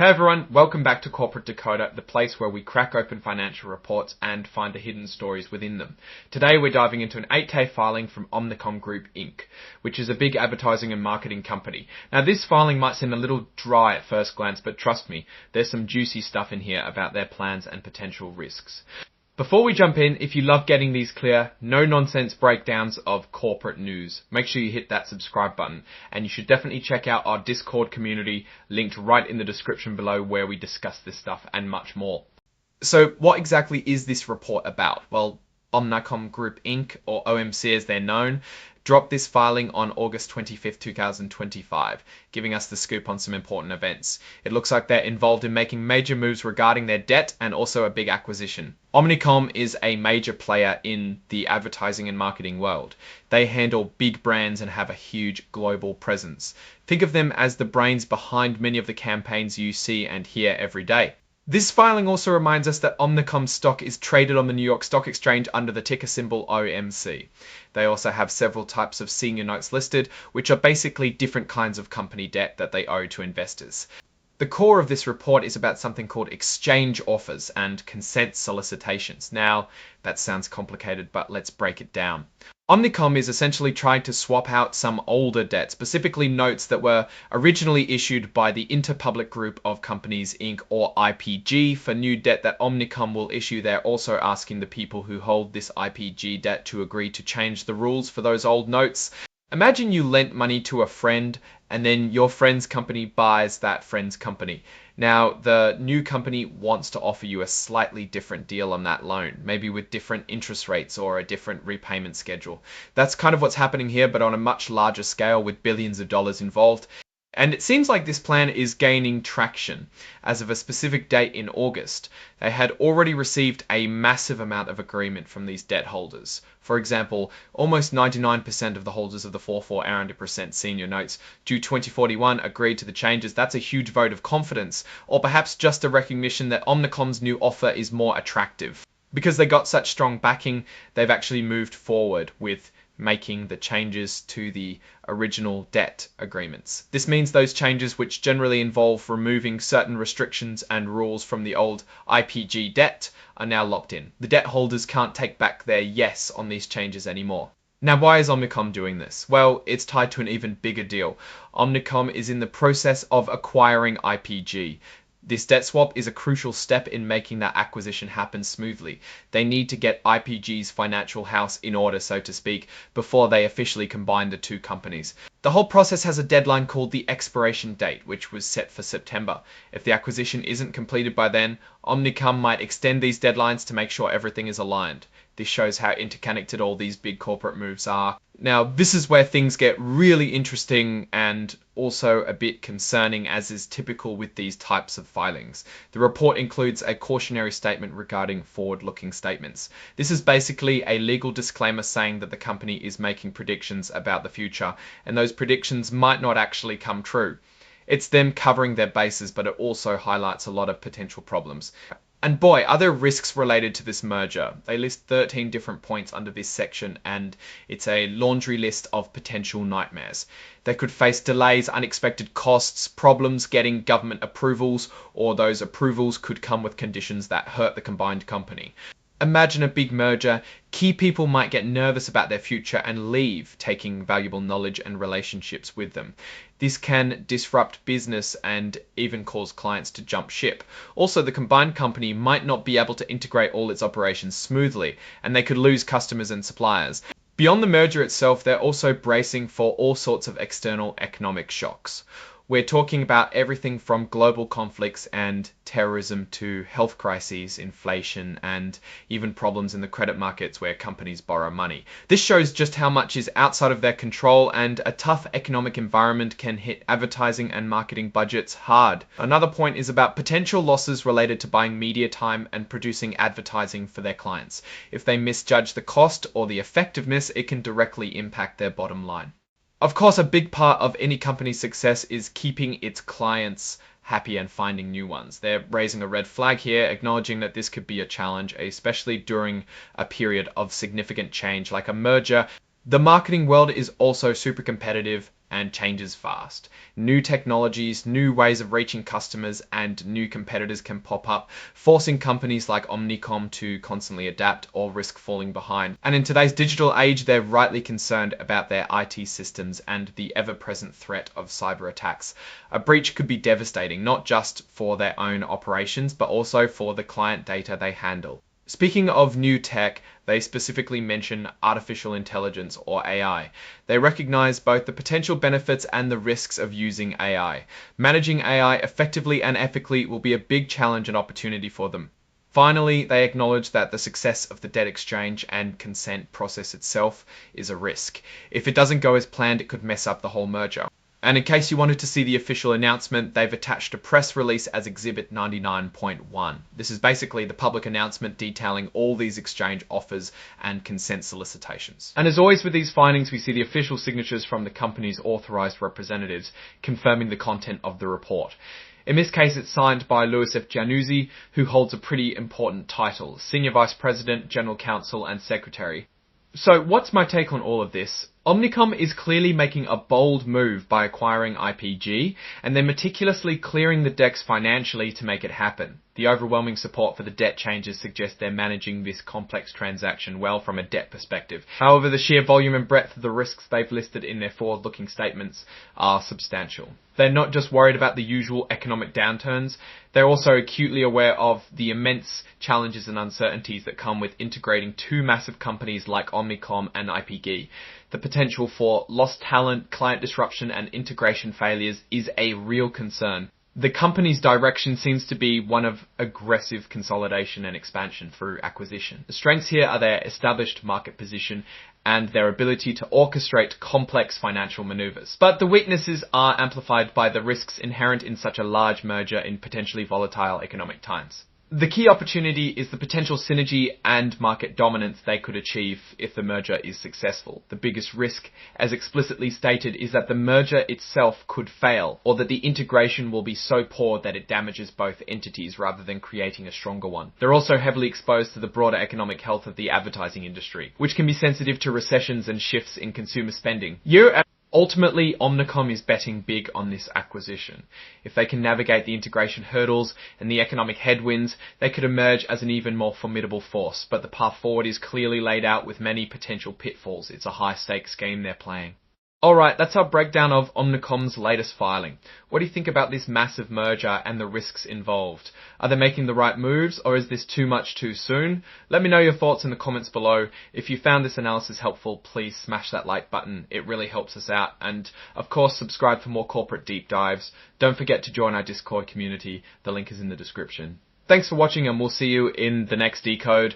Hey everyone, welcome back to Corporate Decoder, the place where we crack open financial reports and find the hidden stories within them. Today we're diving into an 8K filing from Omnicom Group Inc., which is a big advertising and marketing company. Now this filing might seem a little dry at first glance, but trust me, there's some juicy stuff in here about their plans and potential risks. Before we jump in, if you love getting these clear, no-nonsense breakdowns of corporate news, make sure you hit that subscribe button. And you should definitely check out our Discord community, linked right in the description below, where we discuss this stuff and much more. So what exactly is this report about? Well, Omnicom Group Inc., or OMC as they're known, dropped this filing on August 25th, 2025, giving us the scoop on some important events. It looks like they're involved in making major moves regarding their debt and also a big acquisition. Omnicom is a major player in the advertising and marketing world. They handle big brands and have a huge global presence. Think of them as the brains behind many of the campaigns you see and hear every day. This filing also reminds us that Omnicom stock is traded on the New York Stock Exchange under the ticker symbol OMC. They also have several types of senior notes listed, which are basically different kinds of company debt that they owe to investors. The core of this report is about something called exchange offers and consent solicitations. Now, that sounds complicated, but let's break it down. Omnicom is essentially trying to swap out some older debt, specifically notes that were originally issued by the Interpublic Group of Companies Inc., or IPG, for new debt that Omnicom will issue. They're also asking the people who hold this IPG debt to agree to change the rules for those old notes. Imagine you lent money to a friend and then your friend's company buys that friend's company. Now, the new company wants to offer you a slightly different deal on that loan, maybe with different interest rates or a different repayment schedule. That's kind of what's happening here, but on a much larger scale with billions of dollars involved. And it seems like this plan is gaining traction. As of a specific date in August, they had already received a massive amount of agreement from these debt holders. For example, almost 99% of the holders of the 4.4% senior notes due 2041 agreed to the changes. That's a huge vote of confidence, or perhaps just a recognition that Omnicom's new offer is more attractive. Because they got such strong backing, they've actually moved forward with making the changes to the original debt agreements. This means those changes, which generally involve removing certain restrictions and rules from the old IPG debt, are now locked in. The debt holders can't take back their yes on these changes anymore. Now, why is Omnicom doing this? Well, it's tied to an even bigger deal. Omnicom is in the process of acquiring IPG. This debt swap is a crucial step in making that acquisition happen smoothly. They need to get IPG's financial house in order, so to speak, before they officially combine the two companies. The whole process has a deadline called the expiration date, which was set for September. If the acquisition isn't completed by then, Omnicom might extend these deadlines to make sure everything is aligned. This shows how interconnected all these big corporate moves are. Now, this is where things get really interesting and also a bit concerning, as is typical with these types of filings. The report includes a cautionary statement regarding forward-looking statements. This is basically a legal disclaimer saying that the company is making predictions about the future, and those predictions might not actually come true. It's them covering their bases, but it also highlights a lot of potential problems. And boy, are there risks related to this merger. They list 13 different points under this section, and it's a laundry list of potential nightmares. They could face delays, unexpected costs, problems getting government approvals, or those approvals could come with conditions that hurt the combined company. Imagine a big merger. Key people might get nervous about their future and leave, taking valuable knowledge and relationships with them. This can disrupt business and even cause clients to jump ship. Also, the combined company might not be able to integrate all its operations smoothly, and they could lose customers and suppliers. Beyond the merger itself, they're also bracing for all sorts of external economic shocks. We're talking about everything from global conflicts and terrorism to health crises, inflation, and even problems in the credit markets where companies borrow money. This shows just how much is outside of their control, and a tough economic environment can hit advertising and marketing budgets hard. Another point is about potential losses related to buying media time and producing advertising for their clients. If they misjudge the cost or the effectiveness, it can directly impact their bottom line. Of course, a big part of any company's success is keeping its clients happy and finding new ones. They're raising a red flag here, acknowledging that this could be a challenge, especially during a period of significant change like a merger. The marketing world is also super competitive and changes fast. New technologies, new ways of reaching customers, and new competitors can pop up, forcing companies like Omnicom to constantly adapt or risk falling behind. And in today's digital age, they're rightly concerned about their IT systems and the ever-present threat of cyber attacks. A breach could be devastating, not just for their own operations, but also for the client data they handle. Speaking of new tech, they specifically mention artificial intelligence or AI. They recognize both the potential benefits and the risks of using AI. Managing AI effectively and ethically will be a big challenge and opportunity for them. Finally, they acknowledge that the success of the debt exchange and consent process itself is a risk. If it doesn't go as planned, it could mess up the whole merger. And in case you wanted to see the official announcement, they've attached a press release as Exhibit 99.1. This is basically the public announcement detailing all these exchange offers and consent solicitations. And as always with these findings, we see the official signatures from the company's authorized representatives confirming the content of the report. In this case, it's signed by Louis F. Giannuzzi, who holds a pretty important title, Senior Vice President, General Counsel, and Secretary. So what's my take on all of this? Omnicom is clearly making a bold move by acquiring IPG, and they're meticulously clearing the decks financially to make it happen. The overwhelming support for the debt changes suggests they're managing this complex transaction well from a debt perspective. However, the sheer volume and breadth of the risks they've listed in their forward-looking statements are substantial. They're not just worried about the usual economic downturns, they're also acutely aware of the immense challenges and uncertainties that come with integrating two massive companies like Omnicom and IPG. The potential for lost talent, client disruption, and integration failures is a real concern. The company's direction seems to be one of aggressive consolidation and expansion through acquisition. The strengths here are their established market position and their ability to orchestrate complex financial maneuvers. But the weaknesses are amplified by the risks inherent in such a large merger in potentially volatile economic times. The key opportunity is the potential synergy and market dominance they could achieve if the merger is successful. The biggest risk, as explicitly stated, is that the merger itself could fail, or that the integration will be so poor that it damages both entities rather than creating a stronger one. They're also heavily exposed to the broader economic health of the advertising industry, which can be sensitive to recessions and shifts in consumer spending. Ultimately, Omnicom is betting big on this acquisition. If they can navigate the integration hurdles and the economic headwinds, they could emerge as an even more formidable force, but the path forward is clearly laid out with many potential pitfalls. It's a high-stakes game they're playing. Alright, that's our breakdown of Omnicom's latest filing. What do you think about this massive merger and the risks involved? Are they making the right moves, or is this too much too soon? Let me know your thoughts in the comments below. If you found this analysis helpful, please smash that like button. It really helps us out. And of course, subscribe for more corporate deep dives. Don't forget to join our Discord community. The link is in the description. Thanks for watching, and we'll see you in the next Decode.